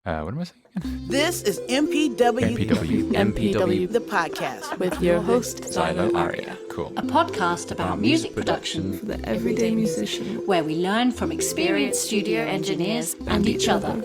What am I saying again? This is MPW, MPW. the podcast with your host, Xylo Aria. Cool. A podcast about music production for the everyday musician, where we learn from experienced studio engineers and each other.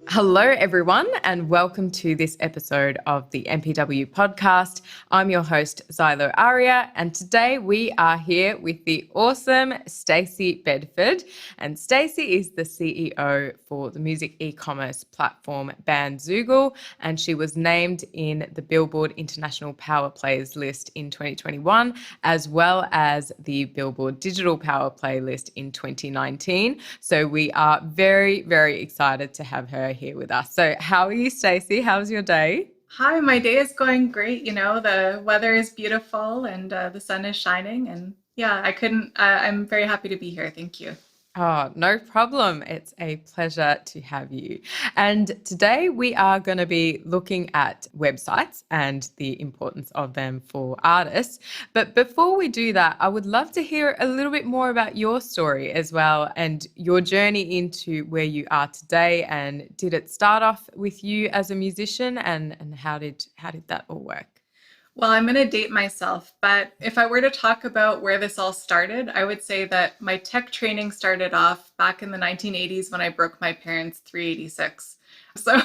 Hello, everyone, and welcome to this episode of the MPW podcast. I'm your host, Xylo Aria, and today we are here with the awesome Stacey Bedford. And Stacey is the CEO for the music e-commerce platform Bandzoogle, and she was named in the Billboard International Power Players list in 2021, as well as the Billboard Digital Power Play list in 2019. So we are very, very excited to have her here with us. So how are you, Stacey? How's your day? Hi, my day is going great. You know, the weather is beautiful and the sun is shining. And yeah, I'm very happy to be here. Thank you. Oh, no problem. It's a pleasure to have you. And today we are going to be looking at websites and the importance of them for artists. But before we do that, I would love to hear a little bit more about your story as well and your journey into where you are today. And did it start off with you as a musician, and how did that all work? Well, I'm going to date myself, but if I were to talk about where this all started, I would say that my tech training started off back in the 1980s when I broke my parents' 386. So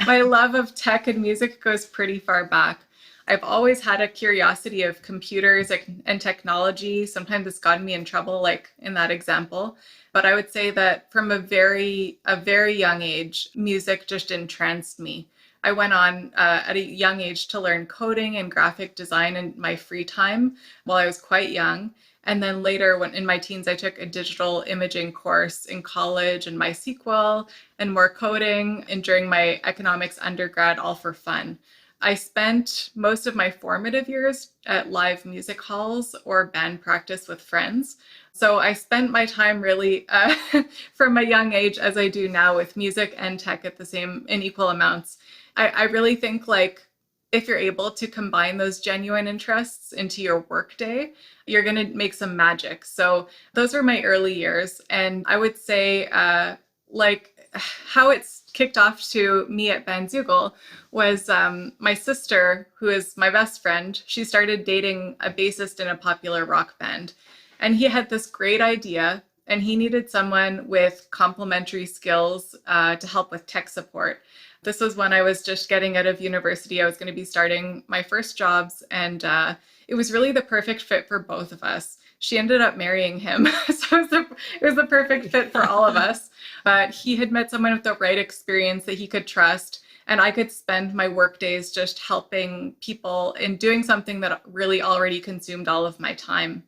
my love of tech and music goes pretty far back. I've always had a curiosity of computers and technology. Sometimes it's gotten me in trouble, like in that example. But I would say that from a very young age, music just entranced me. I went on at a young age to learn coding and graphic design in my free time while I was quite young. And then later, when in my teens, I took a digital imaging course in college and MySQL and more coding, and during my economics undergrad, all for fun. I spent most of my formative years at live music halls or band practice with friends. So I spent my time really from a young age, as I do now, with music and tech in equal amounts. I really think, like, if you're able to combine those genuine interests into your workday, you're going to make some magic. So those were my early years. And I would say how it's kicked off to me at Bandzoogle was my sister, who is my best friend. She started dating a bassist in a popular rock band. And he had this great idea, and he needed someone with complementary skills to help with tech support. This was when I was just getting out of university. I was going to be starting my first jobs, and it was really the perfect fit for both of us. She ended up marrying him, so it was the perfect fit for all of us. But he had met someone with the right experience that he could trust, and I could spend my work days just helping people and doing something that really already consumed all of my time.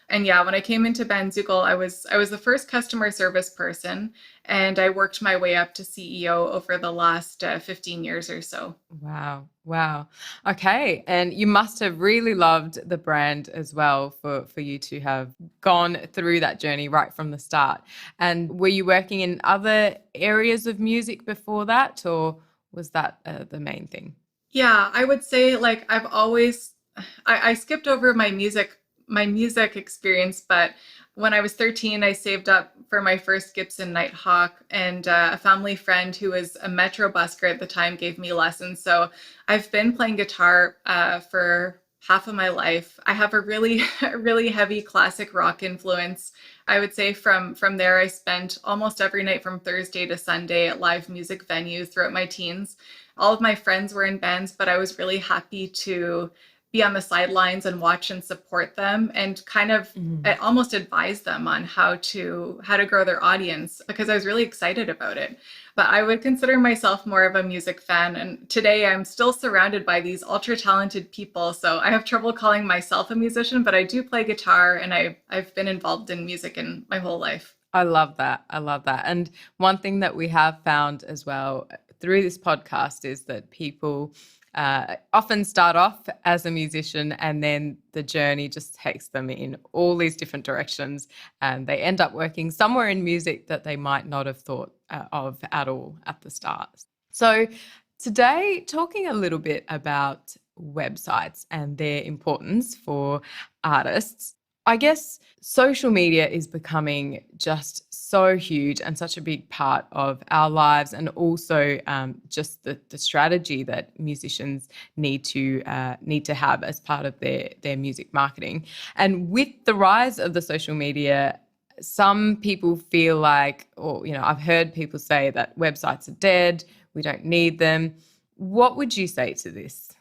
And yeah, when I came into Bandzoogle, I was the first customer service person, and I worked my way up to CEO over the last 15 years or so. Wow. Okay. And you must have really loved the brand as well for you to have gone through that journey right from the start. And were you working in other areas of music before that, or was that the main thing? Yeah, I would say, like, I skipped over my music experience, but when I was 13, I saved up for my first Gibson Nighthawk, and a family friend who was a Metro busker at the time gave me lessons. So I've been playing guitar for half of my life. I have a really heavy classic rock influence. I would say from there, I spent almost every night from Thursday to Sunday at live music venues throughout my teens. All of my friends were in bands, but I was really happy to be on the sidelines and watch and support them, and kind of almost advise them on how to grow their audience, because I was really excited about it. But I would consider myself more of a music fan, and today I'm still surrounded by these ultra talented people. So I have trouble calling myself a musician, but I do play guitar, and I've been involved in music in my whole life. I love that. And one thing that we have found as well through this podcast is that people often start off as a musician, and then the journey just takes them in all these different directions, and they end up working somewhere in music that they might not have thought of at all at the start. So today, talking a little bit about websites and their importance for artists. I guess social media is becoming just so huge and such a big part of our lives, and also just the strategy that musicians need to have as part of their music marketing. And with the rise of the social media, some people feel like, or I've heard people say that websites are dead, we don't need them. What would you say to this?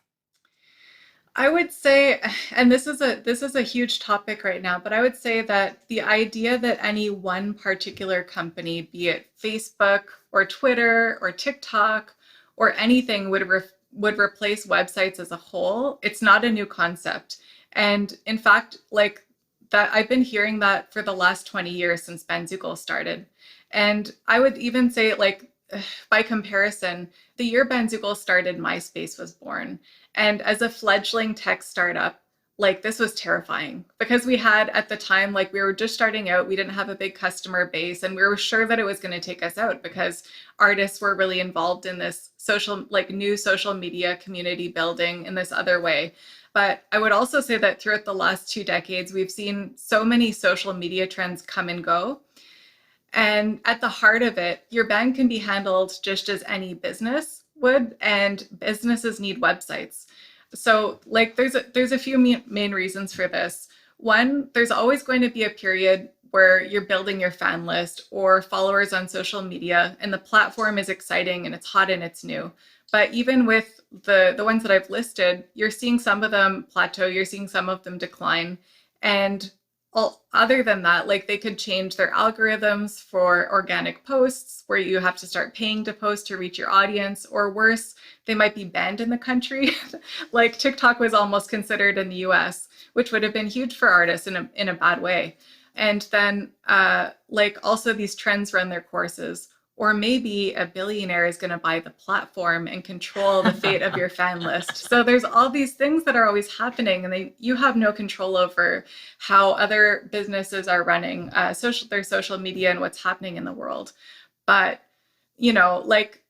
I would say, and this is a huge topic right now, but I would say that the idea that any one particular company, be it Facebook or Twitter or TikTok or anything, would replace websites as a whole, it's not a new concept. And in fact, like that, I've been hearing that for the last 20 years since Bandzoogle started. And I would even say, like, by comparison, the year Bandzoogle started, MySpace was born. And as a fledgling tech startup, like, this was terrifying because we had at the time, like, we were just starting out, we didn't have a big customer base, and we were sure that it was going to take us out because artists were really involved in this new social media community building in this other way. But I would also say that throughout the last 2 decades, we've seen so many social media trends come and go. And at the heart of it, your band can be handled just as any business would, and businesses need websites. So, like, there's a few main reasons for this. One, there's always going to be a period where you're building your fan list or followers on social media, and the platform is exciting and it's hot and it's new. But even with the ones that I've listed, you're seeing some of them plateau, you're seeing some of them decline. And other than that, like, they could change their algorithms for organic posts where you have to start paying to post to reach your audience, or worse, they might be banned in the country. Like, TikTok was almost considered in the US, which would have been huge for artists in a bad way. And then like, also these trends run their courses. Or maybe a billionaire is going to buy the platform and control the fate of your fan list. So there's all these things that are always happening, and you have no control over how other businesses are running their social media and what's happening in the world. But, like,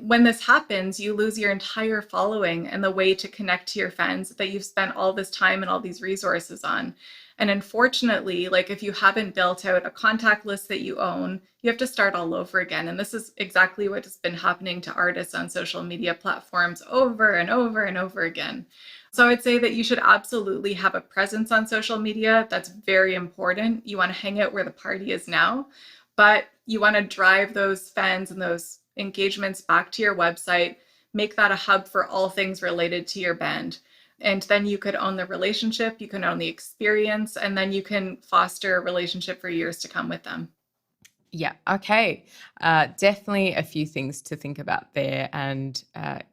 when this happens, you lose your entire following and the way to connect to your fans that you've spent all this time and all these resources on. And unfortunately, like, if you haven't built out a contact list that you own, you have to start all over again. And this is exactly what has been happening to artists on social media platforms over and over and over again. So I'd say that you should absolutely have a presence on social media. That's very important. You want to hang out where the party is now, but you want to drive those fans and those engagements back to your website, make that a hub for all things related to your band. And then you could own the relationship, you can own the experience, and then you can foster a relationship for years to come with them. Yeah, okay. Definitely a few things to think about there. And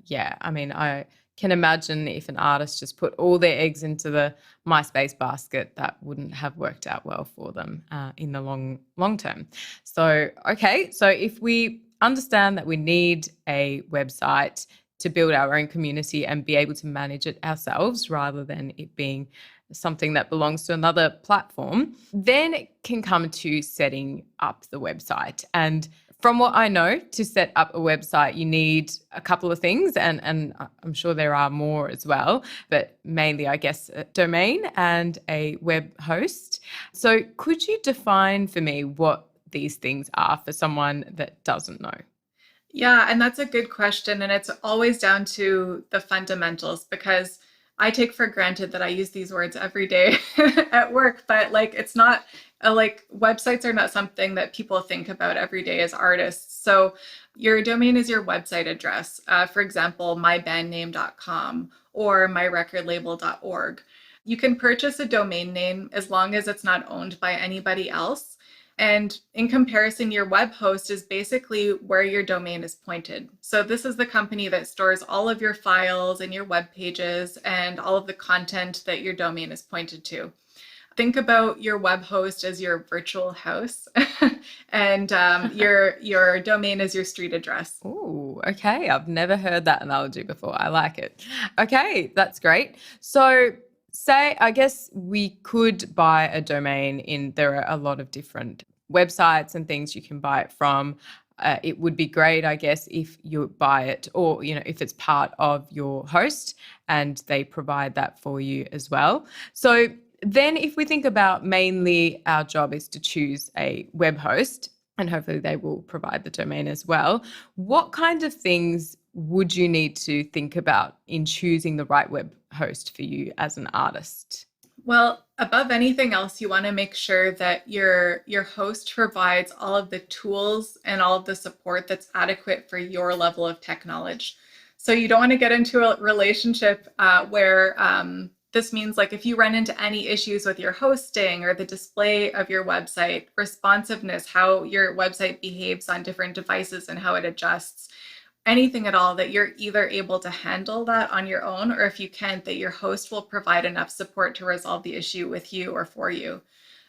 yeah, I mean, I can imagine if an artist just put all their eggs into the MySpace basket, that wouldn't have worked out well for them in the long term. So, okay, so if we understand that we need a website to build our own community and be able to manage it ourselves rather than it being something that belongs to another platform, then it can come to setting up the website. And from what I know, to set up a website, you need a couple of things, and I'm sure there are more as well, but mainly, I guess, a domain and a web host. So could you define for me what these things are for someone that doesn't know? Yeah, and that's a good question. And it's always down to the fundamentals, because I take for granted that I use these words every day at work, but, like, it's not like, websites are not something that people think about every day as artists. So your domain is your website address. For example, mybandname.com or myrecordlabel.org. You can purchase a domain name as long as it's not owned by anybody else. And in comparison, your web host is basically where your domain is pointed. So this is the company that stores all of your files and your web pages and all of the content that your domain is pointed to. Think about your web host as your virtual house, and your domain is your street address. Oh, okay. I've never heard that analogy before. I like it. Okay, that's great. So say, I guess we could buy a domain there are a lot of different websites and things you can buy it from. It would be great, I guess, if you buy it, or, if it's part of your host and they provide that for you as well. So then if we think about, mainly our job is to choose a web host, and hopefully they will provide the domain as well. What kind of things would you need to think about in choosing the right web host for you as an artist? Well, above anything else, you want to make sure that your host provides all of the tools and all of the support that's adequate for your level of tech knowledge. So you don't want to get into a relationship where this means like if you run into any issues with your hosting or the display of your website, responsiveness, how your website behaves on different devices and how it adjusts, anything at all, that you're either able to handle that on your own, or if you can't, that your host will provide enough support to resolve the issue with you or for you.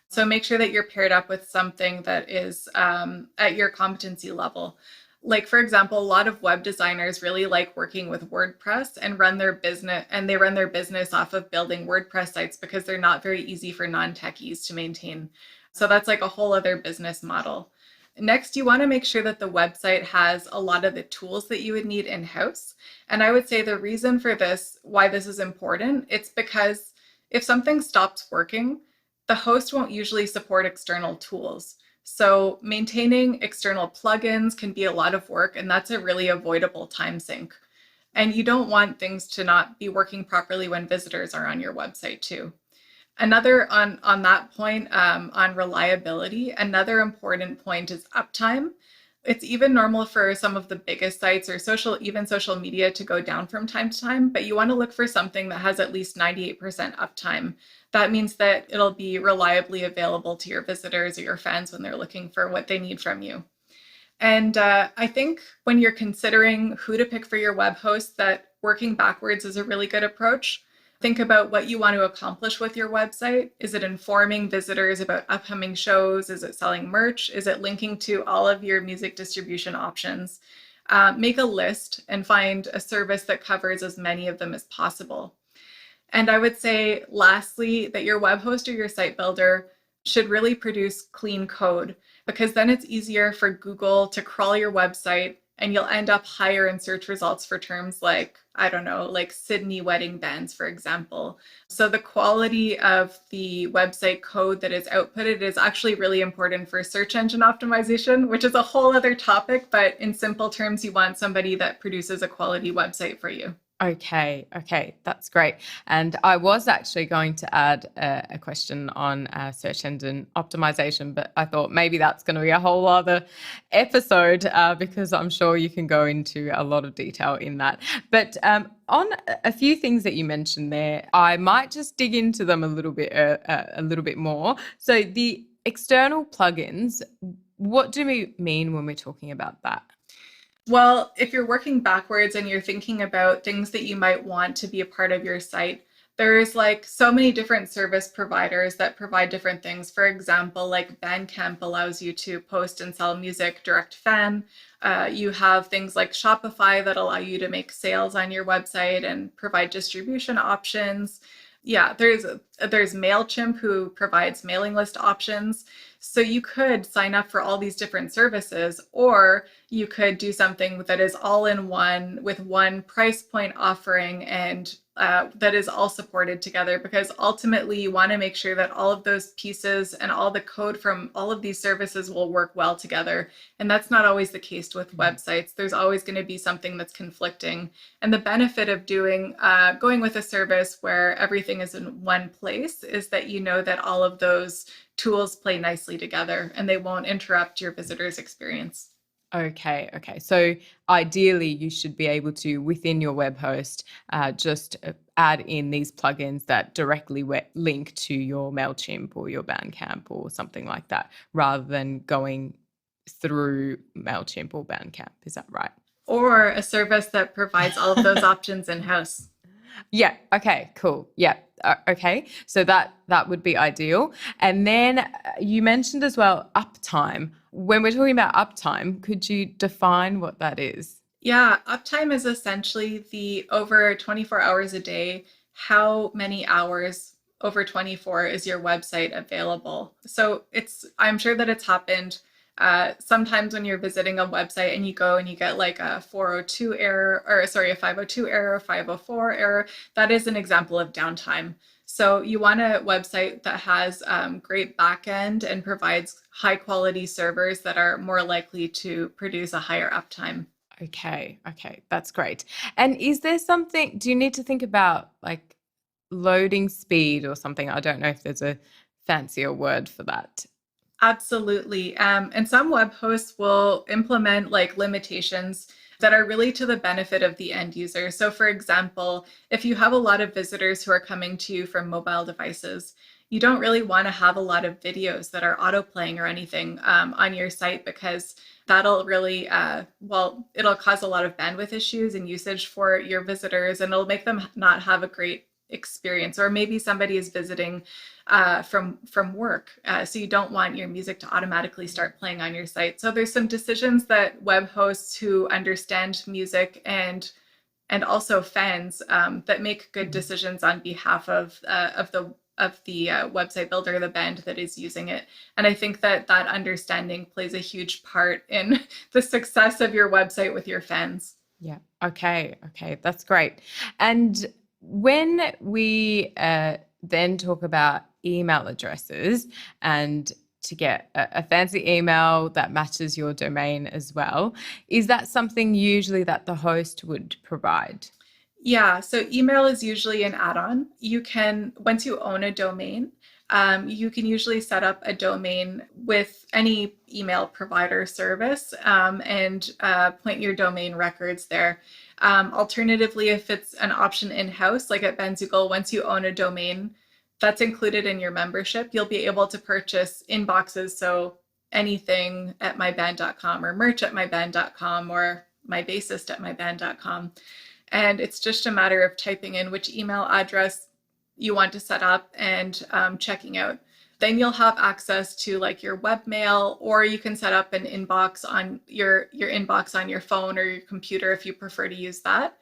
So make sure that you're paired up with something that is at your competency level. Like, for example, a lot of web designers really like working with WordPress and run their business off of building WordPress sites because they're not very easy for non-techies to maintain. So that's like a whole other business model. Next, you want to make sure that the website has a lot of the tools that you would need in-house. And I would say the reason for this, why this is important, it's because if something stops working, the host won't usually support external tools. So maintaining external plugins can be a lot of work, and that's a really avoidable time sink. And you don't want things to not be working properly when visitors are on your website too. Another on that point, on reliability, another important point is uptime. It's even normal for some of the biggest sites or even social media to go down from time to time, but you want to look for something that has at least 98% uptime. That means that it'll be reliably available to your visitors or your fans when they're looking for what they need from you. And I think when you're considering who to pick for your web host, that working backwards is a really good approach. Think about what you want to accomplish with your website. Is it informing visitors about upcoming shows? Is it selling merch? Is it linking to all of your music distribution options? Make a list and find a service that covers as many of them as possible. And I would say, lastly, that your web host or your site builder should really produce clean code, because then it's easier for Google to crawl your website and you'll end up higher in search results for terms like, I don't know, like Sydney wedding bands, for example. So the quality of the website code that is outputted is actually really important for search engine optimization, which is a whole other topic, but in simple terms, you want somebody that produces a quality website for you. Okay, that's great. And I was actually going to add a question on search engine optimization, but I thought maybe that's going to be a whole other episode because I'm sure you can go into a lot of detail in that. But on a few things that you mentioned there, I might just dig into them a little bit more. So the external plugins, what do we mean when we're talking about that? Well, if you're working backwards and you're thinking about things that you might want to be a part of your site, there's like so many different service providers that provide different things. For example, like Bandcamp allows you to post and sell music direct fan. You have things like Shopify that allow you to make sales on your website and provide distribution options. Yeah, there's MailChimp, who provides mailing list options. So you could sign up for all these different services, or you could do something that is all in one with one price point offering and that is all supported together, because ultimately you want to make sure that all of those pieces and all the code from all of these services will work well together. And that's not always the case with websites. There's always going to be something that's conflicting. And the benefit of going with a service where everything is in one place is that you know that all of those tools play nicely together and they won't interrupt your visitor's experience. Okay. So ideally, you should be able to, within your web host, just add in these plugins that directly link to your MailChimp or your Bandcamp or something like that, rather than going through MailChimp or Bandcamp. Is that right? Or a service that provides all of those options in-house. Yeah. Okay, cool. Yeah. Okay. So that would be ideal. And then you mentioned as well uptime. When we're talking about uptime, could you define what that is? Yeah, uptime is essentially the over 24 hours a day, how many hours over 24 is your website available. So I'm sure that it's happened sometimes when you're visiting a website and you go and you get like a 402 error, or sorry, a 502 error, 504 error. That is an example of downtime. So you want a website that has great backend and provides high quality servers that are more likely to produce a higher uptime. Okay, that's great. And is there something, do you need to think about like loading speed or something? I don't know if there's a fancier word for that. Absolutely. And some web hosts will implement like limitations that are really to the benefit of the end user. So, for example, if you have a lot of visitors who are coming to you from mobile devices, you don't really want to have a lot of videos that are autoplaying or anything on your site, because that'll really, it'll cause a lot of bandwidth issues and usage for your visitors, and it'll make them not have a great experience. Or maybe somebody is visiting from work, so you don't want your music to automatically start playing on your site. So there's some decisions that web hosts who understand music and also fans that make good decisions on behalf of the website builder, the band that is using it. And I think that understanding plays a huge part in the success of your website with your fans. Yeah. Okay. That's great. And when we then talk about email addresses and to get a fancy email that matches your domain as well, is that something usually that the host would provide? Yeah, so email is usually an add-on. You can, once you own a domain, you can usually set up a domain with any email provider service and point your domain records there. Alternatively, if it's an option in-house, like at Bandzoogle, once you own a domain, that's included in your membership. You'll be able to purchase inboxes, so anything at myband.com or merch at myband.com or mybassist at myband.com. And it's just a matter of typing in which email address you want to set up and checking out. Then you'll have access to like your webmail, or you can set up an inbox on your inbox on your phone or your computer if you prefer to use that.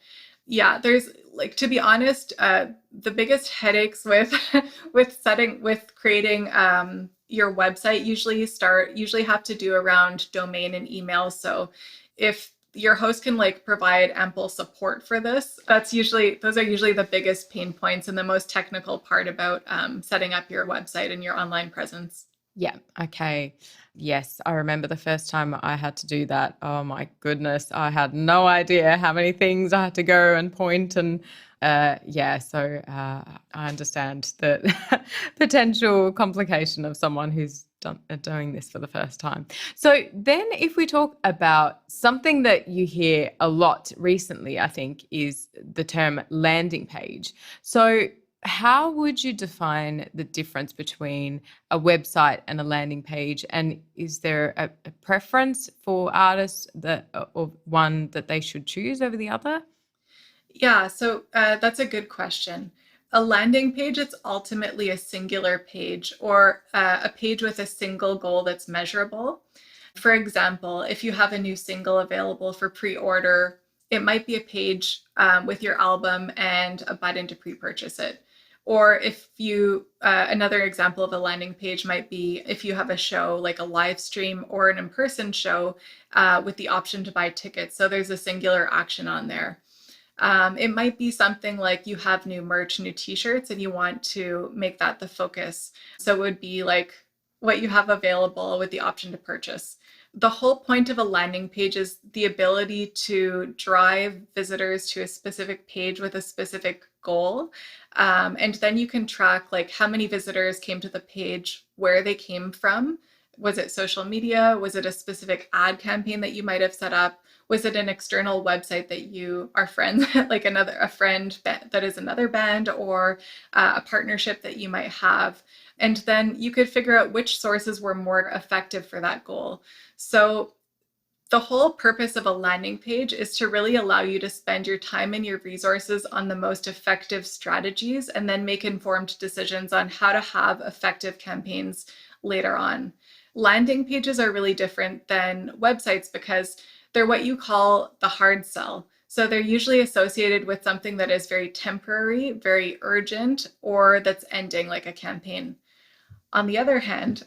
Yeah, there's like, to be honest, the biggest headaches with with creating your website usually have to do around domain and email. So if your host can like provide ample support for this, those are usually the biggest pain points and the most technical part about setting up your website and your online presence. Yeah. Okay. Yes. I remember the first time I had to do that. Oh my goodness. I had no idea how many things I had to go and point and so I understand the potential complication of someone who's doing this for the first time. So then if we talk about something that you hear a lot recently, I think, is the term landing page. So how would you define the difference between a website and a landing page? And is there a preference for artists or one that they should choose over the other? Yeah, so that's a good question. A landing page, it's ultimately a singular page, or a page with a single goal that's measurable. For example, if you have a new single available for pre-order, it might be a page with your album and a button to pre-purchase it. Or if you, another example of a landing page might be if you have a show like a live stream or an in-person show with the option to buy tickets. So there's a singular action on there. It might be something like you have new merch, new t-shirts, and you want to make that the focus. So it would be like what you have available with the option to purchase. The whole point of a landing page is the ability to drive visitors to a specific page with a specific goal. And then you can track like how many visitors came to the page, where they came from. Was it social media? Was it a specific ad campaign that you might have set up? Was it an external website that you are friends, like a friend that is another band, or a partnership that you might have? And then you could figure out which sources were more effective for that goal. So the whole purpose of a landing page is to really allow you to spend your time and your resources on the most effective strategies, and then make informed decisions on how to have effective campaigns later on. Landing pages are really different than websites because they're what you call the hard sell. So they're usually associated with something that is very temporary, very urgent, or that's ending, like a campaign. On the other hand,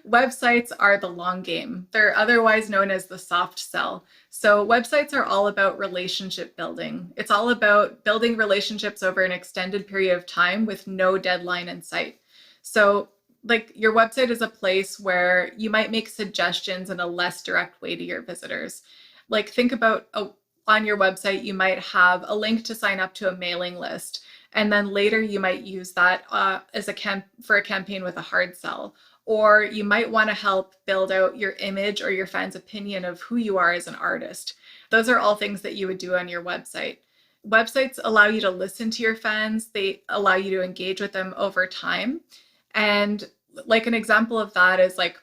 websites are the long game. They're otherwise known as the soft sell. So websites are all about relationship building. It's all about building relationships over an extended period of time with no deadline in sight. So like your website is a place where you might make suggestions in a less direct way to your visitors. Like think about on your website, you might have a link to sign up to a mailing list. And then later you might use that as for a campaign with a hard sell. Or you might want to help build out your image or your fans' opinion of who you are as an artist. Those are all things that you would do on your website. Websites allow you to listen to your fans. They allow you to engage with them over time. And like an example of that is like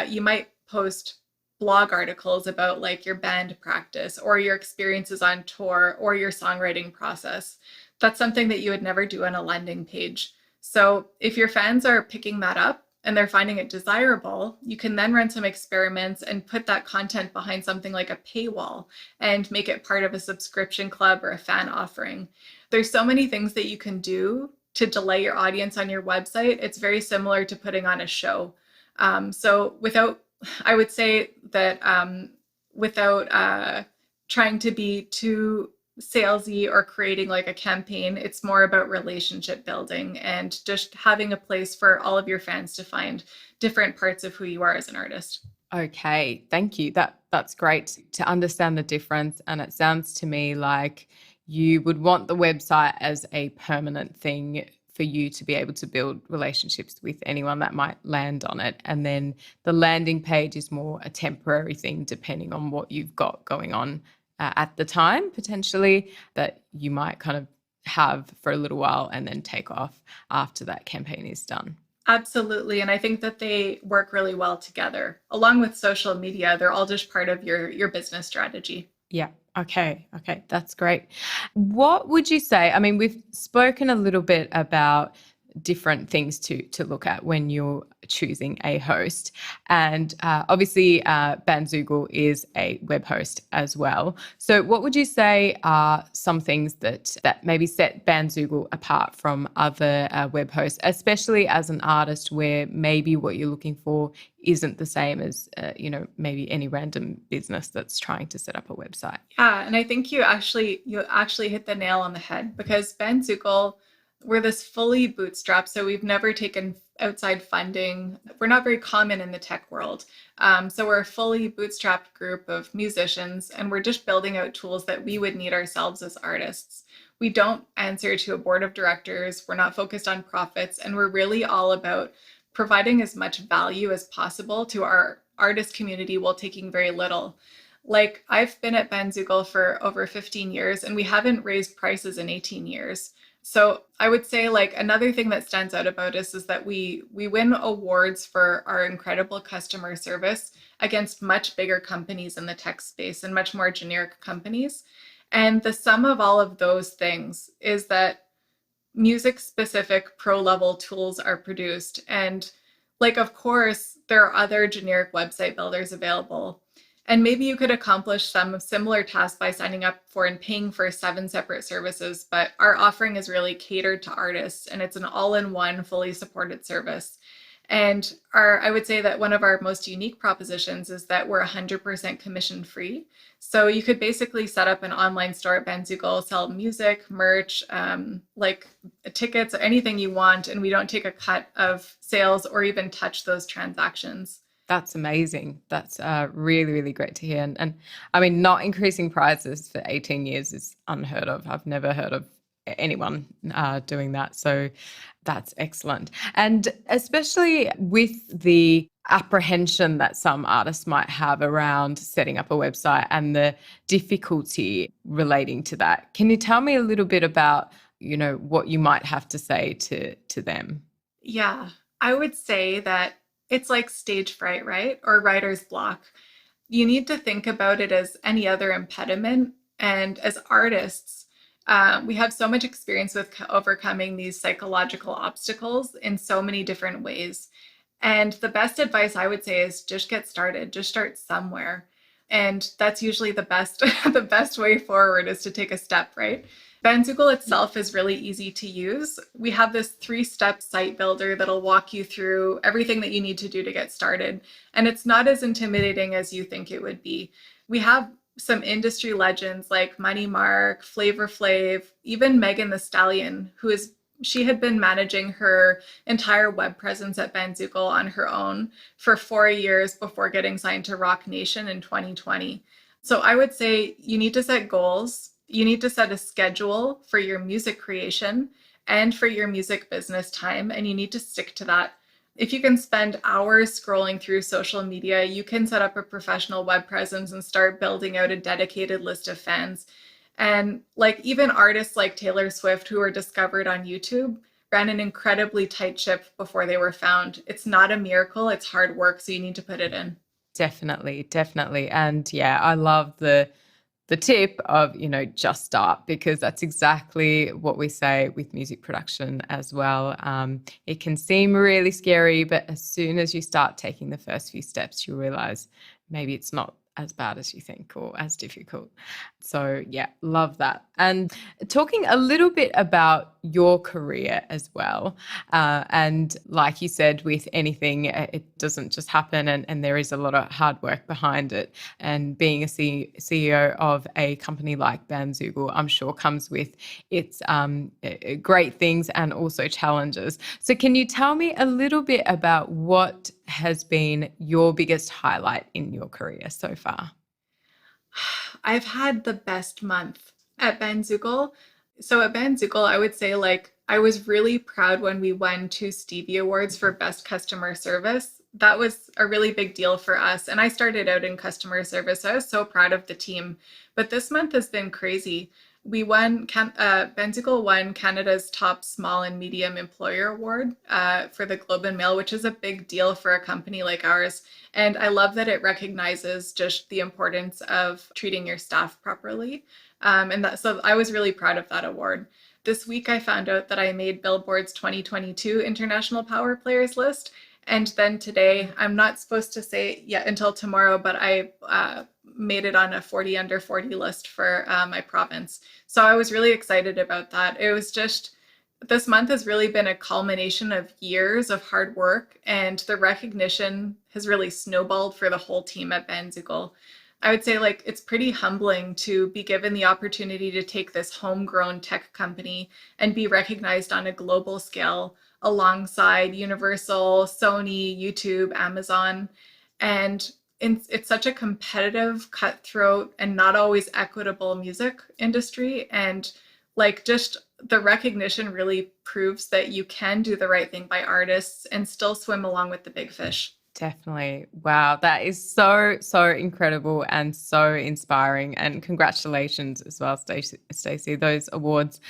you might post blog articles about like your band practice or your experiences on tour or your songwriting process. That's something that you would never do on a landing page. So if your fans are picking that up and they're finding it desirable, you can then run some experiments and put that content behind something like a paywall and make it part of a subscription club or a fan offering. There's so many things that you can do to delight your audience on your website. It's very similar to putting on a show. I would say that without trying to be too salesy or creating like a campaign, it's more about relationship building and just having a place for all of your fans to find different parts of who you are as an artist. Okay, thank you. That's great to understand the difference. And it sounds to me like you would want the website as a permanent thing for you to be able to build relationships with anyone that might land on it. And then the landing page is more a temporary thing depending on what you've got going on at the time, potentially, that you might kind of have for a little while and then take off after that campaign is done. Absolutely. And I think that they work really well together. Along with social media, they're all just part of your business strategy. Yeah. Okay. That's great. What would you say? I mean, we've spoken a little bit about different things to look at when you're choosing a host. And obviously, Bandzoogle is a web host as well. So what would you say are some things that maybe set Bandzoogle apart from other web hosts, especially as an artist where maybe what you're looking for isn't the same as, maybe any random business that's trying to set up a website? Yeah, and I think you actually hit the nail on the head, because Bandzoogle, we're this fully bootstrapped, so we've never taken outside funding. We're not very common in the tech world. So we're a fully bootstrapped group of musicians, and we're just building out tools that we would need ourselves as artists. We don't answer to a board of directors. We're not focused on profits, and we're really all about providing as much value as possible to our artist community while taking very little. Like, I've been at Bandzoogle for over 15 years, and we haven't raised prices in 18 years. So I would say, like, another thing that stands out about us is that we win awards for our incredible customer service against much bigger companies in the tech space and much more generic companies. And the sum of all of those things is that music-specific pro-level tools are produced. And, like, of course, there are other generic website builders available. And maybe you could accomplish some similar tasks by signing up for and paying for 7 separate services, but our offering is really catered to artists, and it's an all-in-one, fully supported service. And I would say that one of our most unique propositions is that we're 100% commission free. So you could basically set up an online store at Bandzoogle, sell music, merch, like tickets, or anything you want, and we don't take a cut of sales or even touch those transactions. That's amazing. That's really, really great to hear. And I mean, not increasing prices for 18 years is unheard of. I've never heard of anyone doing that. So that's excellent. And especially with the apprehension that some artists might have around setting up a website and the difficulty relating to that. Can you tell me a little bit about, what you might have to say to them? Yeah, I would say that it's like stage fright, right? Or writer's block. You need to think about it as any other impediment. And as artists, we have so much experience with overcoming these psychological obstacles in so many different ways. And the best advice I would say is just get started, just start somewhere. And that's usually the best, the best way forward is to take a step, right? Bandzoogle itself is really easy to use. We have this 3-step site builder that'll walk you through everything that you need to do to get started. And it's not as intimidating as you think it would be. We have some industry legends like Money Mark, Flavor Flav, even Megan the Stallion, she had been managing her entire web presence at Bandzoogle on her own for 4 years before getting signed to Rock Nation in 2020. So I would say you need to set goals. You need to set a schedule for your music creation and for your music business time, and you need to stick to that. If you can spend hours scrolling through social media, you can set up a professional web presence and start building out a dedicated list of fans. And like even artists like Taylor Swift, who were discovered on YouTube, ran an incredibly tight ship before they were found. It's not a miracle, it's hard work, so you need to put it in. Definitely, definitely. And yeah, I love the tip of, just start, because that's exactly what we say with music production as well. It can seem really scary, but as soon as you start taking the first few steps, you realize maybe it's not as bad as you think or as difficult. So yeah, love that. And talking a little bit about your career as well. And like you said, with anything, it doesn't just happen, and there is a lot of hard work behind it. And being a CEO of a company like Bandzoogle, I'm sure comes with its great things and also challenges. So can you tell me a little bit about what has been your biggest highlight in your career so far? I've had the best month at Bandzoogle. So at Bandzoogle, I would say I was really proud when we won 2 Stevie Awards for Best Customer Service. That was a really big deal for us. And I started out in customer service, so I was so proud of the team. But this month has been crazy. Bandzoogle won Canada's top small and medium employer award for the Globe and Mail, which is a big deal for a company like ours. And I love that it recognizes just the importance of treating your staff properly. So I was really proud of that award. This week, I found out that I made Billboard's 2022 International Power Players list. And then today, I'm not supposed to say yet until tomorrow, but I made it on a 40 under 40 list for my province. So I was really excited about that. It was just, this month has really been a culmination of years of hard work, and the recognition has really snowballed for the whole team at Bandzoogle. I would say it's pretty humbling to be given the opportunity to take this homegrown tech company and be recognized on a global scale alongside Universal, Sony, YouTube, Amazon. And it's such a competitive, cutthroat, and not always equitable music industry. And just the recognition really proves that you can do the right thing by artists and still swim along with the big fish. Definitely. Wow. That is so, so incredible and so inspiring. And congratulations as well, Stacey. Those awards,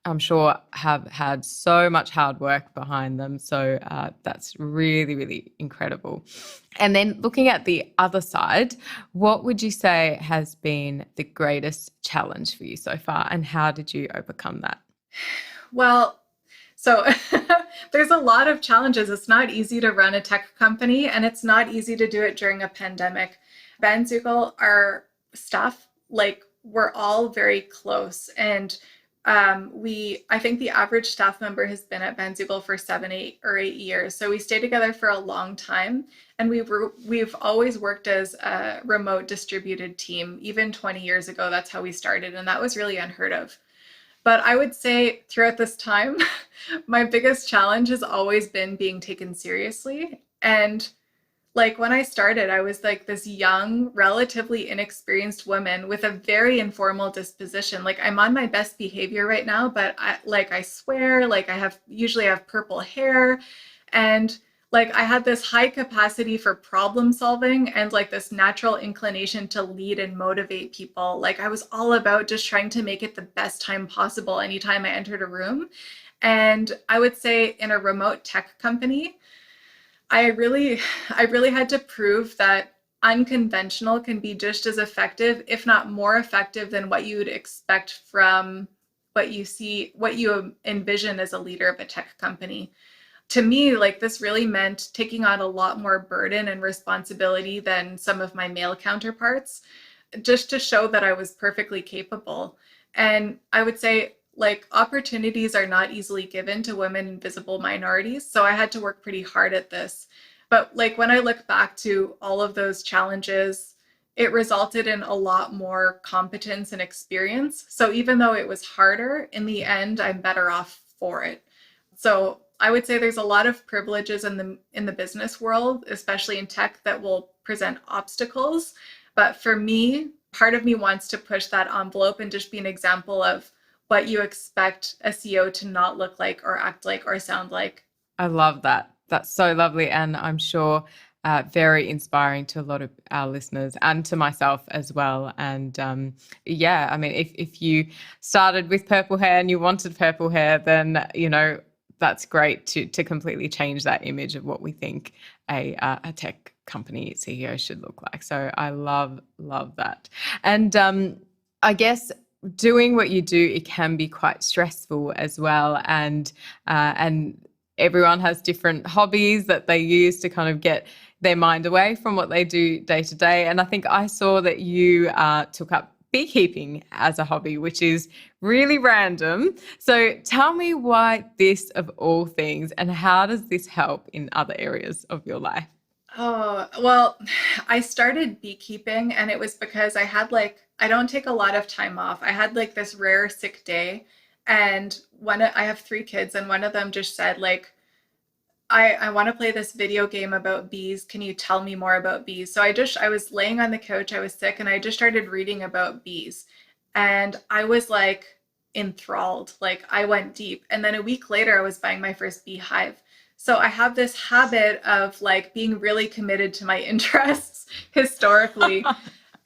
I'm sure, have had so much hard work behind them. So that's really, really incredible. And then looking at the other side, what would you say has been the greatest challenge for you so far, and how did you overcome that? Well, so there's a lot of challenges. It's not easy to run a tech company, and it's not easy to do it during a pandemic. Bandzoogle, our staff, we're all very clove, and I think the average staff member has been at Bandzoogle for 8 years. So we stay together for a long time, and we've always worked as a remote distributed team. Even 20 years ago, that's how we started, and that was really unheard of. But I would say throughout this time, my biggest challenge has always been being taken seriously. And when I started, I was this young, relatively inexperienced woman with a very informal disposition. I'm on my best behavior right now, but I swear, I usually have purple hair, and I had this high capacity for problem solving and this natural inclination to lead and motivate people. I was all about just trying to make it the best time possible anytime I entered a room. And I would say in a remote tech company, I really had to prove that unconventional can be just as effective, if not more effective, than what you would expect from what you envision as a leader of a tech company. To me, this really meant taking on a lot more burden and responsibility than some of my male counterparts, just to show that I was perfectly capable. And I would say, like opportunities are not easily given to women and visible minorities. So I had to work pretty hard at this. But like when I look back to all of those challenges, it resulted in a lot more competence and experience. So even though it was harder, in the end, I'm better off for it. So I would say there's a lot of privileges in the business world, especially in tech, that will present obstacles. But for me, part of me wants to push that envelope and just be an example of what you expect a CEO to not look like or act like or sound like. I love that. That's so lovely. And I'm sure very inspiring to a lot of our listeners and to myself as well. And yeah, I mean, if you started with purple hair and you wanted purple hair, then, you know, that's great to completely change that image of what we think a tech company CEO should look like. So I love that. And I guess doing what you do, it can be quite stressful as well. And everyone has different hobbies that they use to kind of get their mind away from what they do day to day. And I think I saw that you took up beekeeping as a hobby, which is really random. So tell me why this of all things, and how does this help in other areas of your life? Oh, well, I started beekeeping and it was because I don't take a lot of time off. I had like this rare sick day, and I have 3 kids, and one of them just said like, I want to play this video game about bees. Can you tell me more about bees? So I was laying on the couch, I was sick, and I just started reading about bees. And I was like enthralled, like I went deep. And then a week later, I was buying my first beehive. So I have this habit of like being really committed to my interests historically.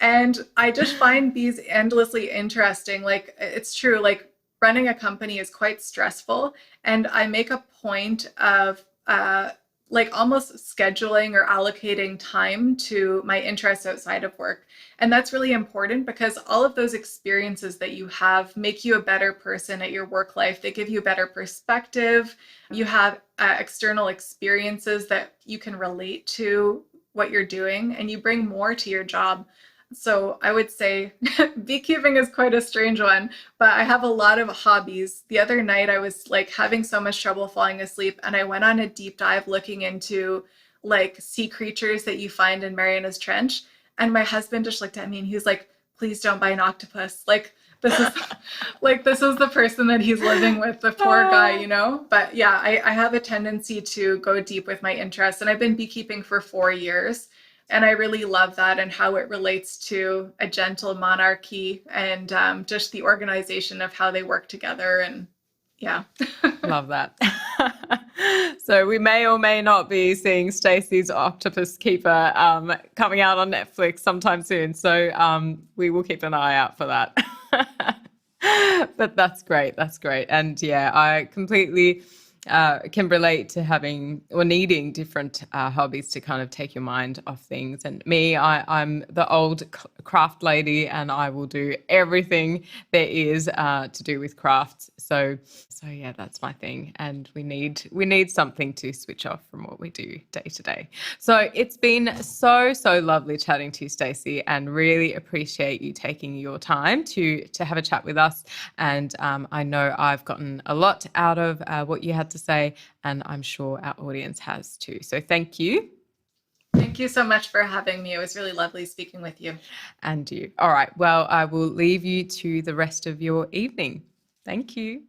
And I just find bees endlessly interesting. Like it's true, like running a company is quite stressful. And I make a point of like almost scheduling or allocating time to my interests outside of work. And that's really important because all of those experiences that you have make you a better person at your work life. They give you a better perspective. You have external experiences that you can relate to what you're doing, and you bring more to your job. So I would say beekeeping is quite a strange one, but I have a lot of hobbies. The other night I was like having so much trouble falling asleep, and I went on a deep dive looking into like sea creatures that you find in Mariana's Trench. And my husband just looked at me and he was like, please don't buy an octopus. Like this is this is the person that he's living with, the poor guy, you know? But yeah, I have a tendency to go deep with my interests, and I've been beekeeping for 4 years. And I really love that and how it relates to a gentle monarchy and just the organization of how they work together. And yeah. Love that. So we may or may not be seeing Stacey's Octopus Keeper coming out on Netflix sometime soon. So we will keep an eye out for that. But that's great. That's great. And yeah, I completely can relate to having or needing different hobbies to kind of take your mind off things. And me, I'm the old craft lady, and I will do everything there is to do with crafts. So yeah, that's my thing. And we need something to switch off from what we do day to day. So it's been so lovely chatting to you, Stacey, and really appreciate you taking your time to have a chat with us. And I know I've gotten a lot out of what you had to say, and I'm sure our audience has too. So thank you. Thank you so much for having me. It was really lovely speaking with you. And you. All right. Well, I will leave you to the rest of your evening. Thank you.